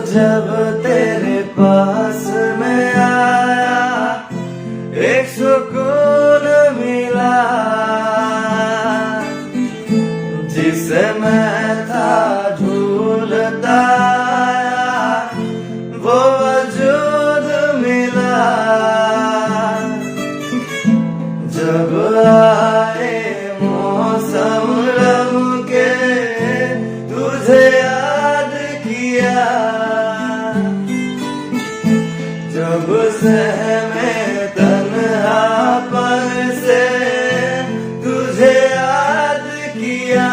जब तेरे पास मैं आया एक सुकून मिला, जिसे मैं था ढूंढता आया वो वजूद मिला। जब आए मौसम लम्के तुझे याद किया, जब से मैं तन्हापन से तुझे याद किया।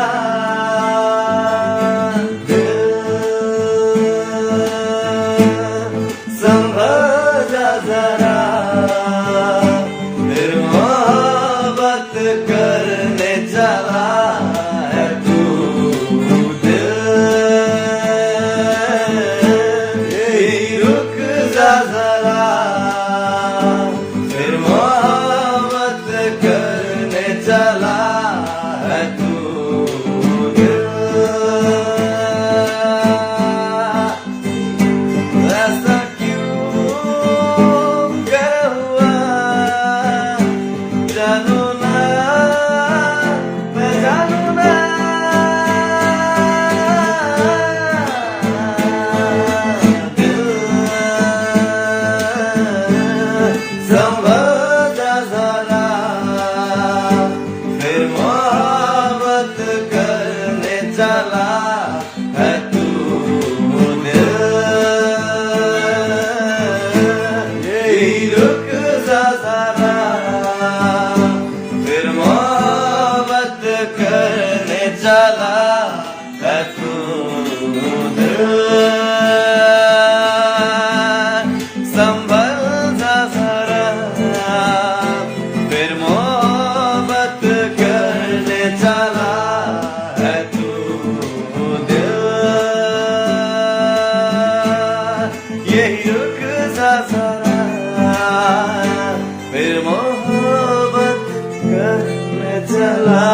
संभल जा जरा फिर मोहब्बत करने चला है तू। रुक जा जरा फिर मोहब्बत करने चला है तू। ऐसा क्यों कर हुआ जानू ना, मैं जानू ना। संभल जा जरा फिर मोहब्बत करने चला है तू। रुक जा जरा फिर मोहब्बत करने चला है तू। संभल जा जरा फिर मोहब्बत करने चला है तू। यही रुक जा जरा फिर मोहब्बत करने चला।